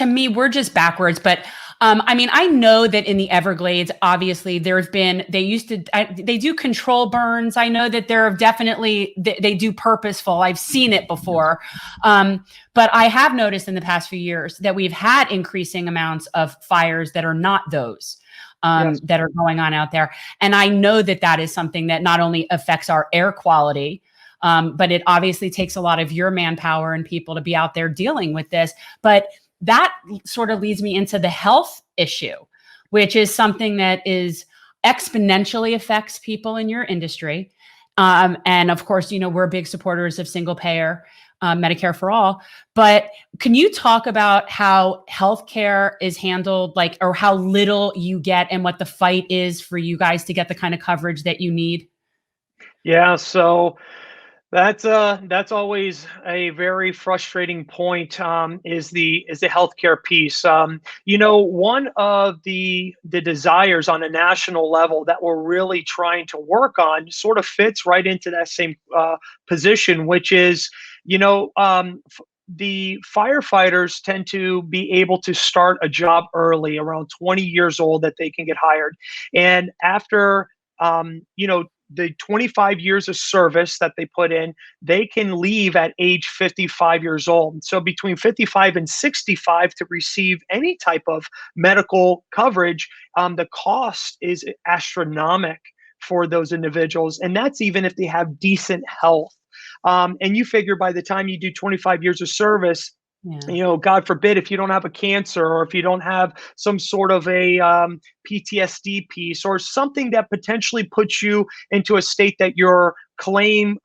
to me, we're just backwards. But I mean, I know that in the Everglades, obviously, they do control burns. I know that there are definitely, they do purposeful. I've seen it before. But I have noticed in the past few years that we've had increasing amounts of fires that are not those. Yes. That are going on out there. And I know that that is something that not only affects our air quality, but it obviously takes a lot of your manpower and people to be out there dealing with this. But that sort of leads me into the health issue, which is something that is exponentially affects people in your industry. And of course, we're big supporters of single payer Medicare for all. But can you talk about how healthcare is handled, or how little you get and what the fight is for you guys to get the kind of coverage that you need? Yeah, so that's always a very frustrating point. Is the healthcare piece. One of the desires on a national level that we're really trying to work on sort of fits right into that same position, which is, the firefighters tend to be able to start a job early, around 20 years old, that they can get hired, and after the 25 years of service that they put in, they can leave at age 55 years old. So between 55 and 65 to receive any type of medical coverage, the cost is astronomical for those individuals. And that's even if they have decent health. And you figure by the time you do 25 years of service, Yeah. God forbid, if you don't have a cancer, or if you don't have some sort of a PTSD piece, or something that potentially puts you into a state that your claim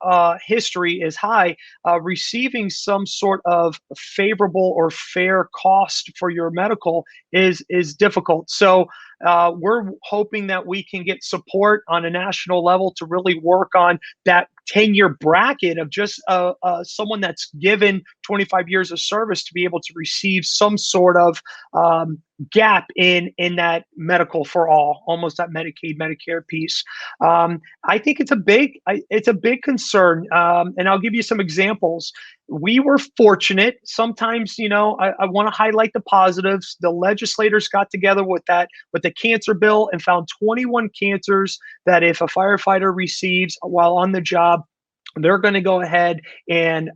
history is high, receiving some sort of favorable or fair cost for your medical is difficult. So we're hoping that we can get support on a national level to really work on that 10-year bracket of just someone that's given 25 years of service to be able to receive some sort of gap in that medical for all, almost that Medicaid, Medicare piece. I think it's a big concern, and I'll give you some examples. We were fortunate. Sometimes, I want to highlight the positives. The legislators got together with the cancer bill and found 21 cancers that if a firefighter receives while on the job, they're going to go ahead and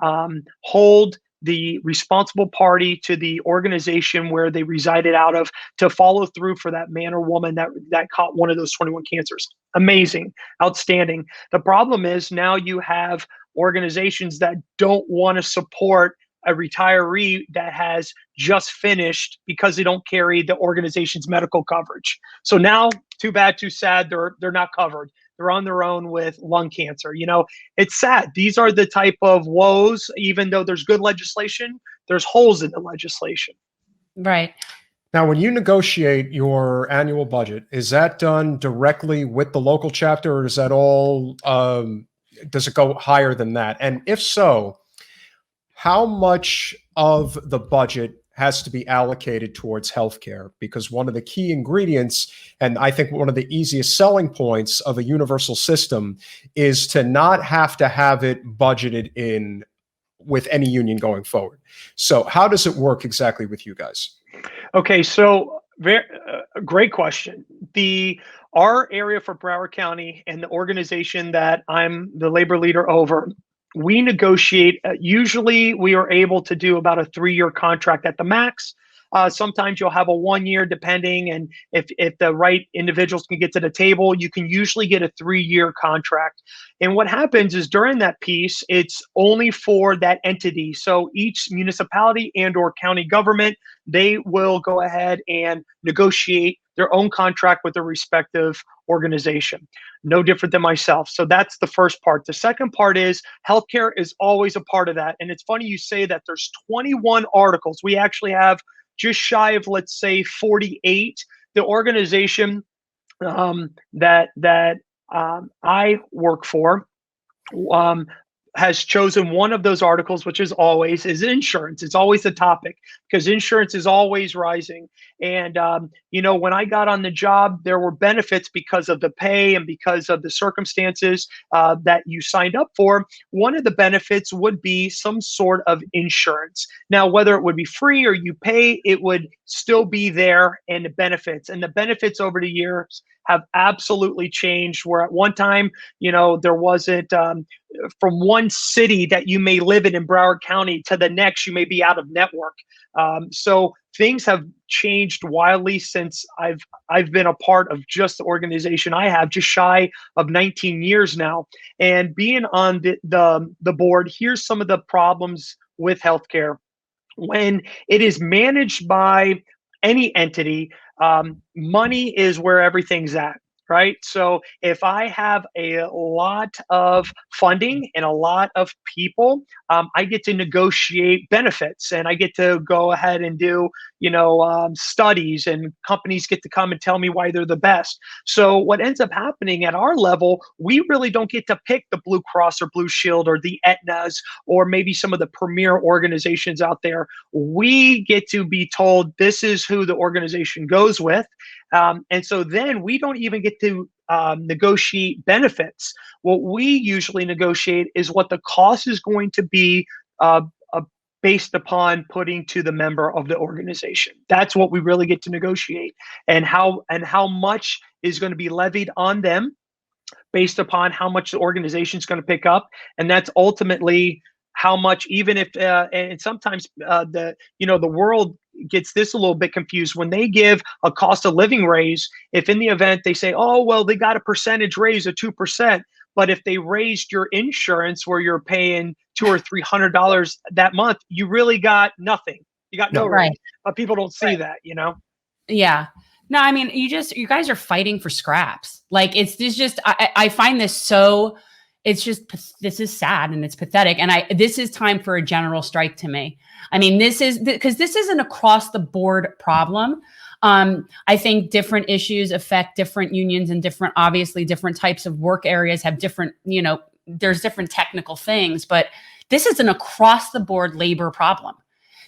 hold the responsible party to the organization where they resided out of to follow through for that man or woman that caught one of those 21 cancers. Amazing, outstanding. The problem is now you have organizations that don't want to support a retiree that has just finished because they don't carry the organization's medical coverage. So now, too bad, too sad, they're not covered. They're on their own with lung cancer. It's sad. These are the type of woes. Even though there's good legislation, there's holes in the legislation. Right. Now, when you negotiate your annual budget, is that done directly with the local chapter, or is that all, does it go higher than that? And if so, how much of the budget has to be allocated towards healthcare? Because one of the key ingredients, and I think one of the easiest selling points of a universal system, is to not have to have it budgeted in with any union going forward. So how does it work exactly with you guys? Okay, so great question. Our area for Broward County and the organization that I'm the labor leader over, we negotiate. Usually we are able to do about a 3-year contract at the max. Sometimes you'll have a 1-year, depending, and if the right individuals can get to the table, you can usually get a 3-year contract. And what happens is during that piece, it's only for that entity. So each municipality and or county government, they will go ahead and negotiate their own contract with their respective organization. No different than myself. So that's the first part. The second part is healthcare is always a part of that. And it's funny you say that. There's 21 articles. We actually have just shy of, let's say, 48. The organization that I work for, has chosen one of those articles, which is insurance. It's always the topic because insurance is always rising. And, when I got on the job, there were benefits because of the pay and because of the circumstances that you signed up for. One of the benefits would be some sort of insurance. Now, whether it would be free or you pay, it would still be there, and the benefits over the years have absolutely changed, where at one time, there wasn't from one city that you may live in Broward County to the next, you may be out of network. So things have changed wildly since I've been a part of just the organization I have, just shy of 19 years now. And being on the board, here's some of the problems with healthcare. When it is managed by any entity, money is where everything's at, right? So if I have a lot of funding and a lot of people, I get to negotiate benefits, and I get to go ahead and do, studies, and companies get to come and tell me why they're the best. So what ends up happening at our level, we really don't get to pick the Blue Cross or Blue Shield or the Aetnas or maybe some of the premier organizations out there. We get to be told this is who the organization goes with. And so then we don't even get to negotiate benefits. What we usually negotiate is what the cost is going to be based upon putting to the member of the organization. That's what we really get to negotiate, and how much is going to be levied on them based upon how much the organization is going to pick up. And that's ultimately how much, even if, and sometimes the world gets this a little bit confused when they give a cost of living raise. If in the event they say, oh, well, they got a percentage raise of 2%, but if they raised your insurance where you're paying $200 or $300 that month, you really got nothing. You got no raise. But people don't see that, Yeah. No, I mean, you guys are fighting for scraps. Like I find this so, this is sad and it's pathetic. And this is time for a general strike to me. I mean, because this is an across the board problem. I think different issues affect different unions, and obviously different types of work areas have different, there's different technical things, but this is an across the board labor problem.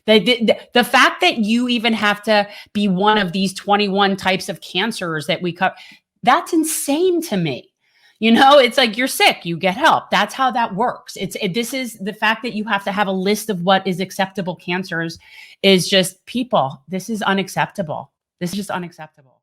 The fact that you even have to be one of these 21 types of cancers that we cover, that's insane to me. It's like you're sick, you get help. That's how that works. This is the fact that you have to have a list of what is acceptable cancers is just people. This is unacceptable. This is just unacceptable.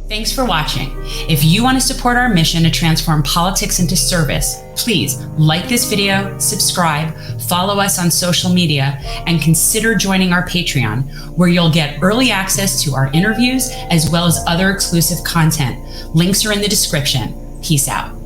Thanks for watching. If you want to support our mission to transform politics into service, please like this video, subscribe, follow us on social media, and consider joining our Patreon, where you'll get early access to our interviews as well as other exclusive content. Links are in the description. Peace out.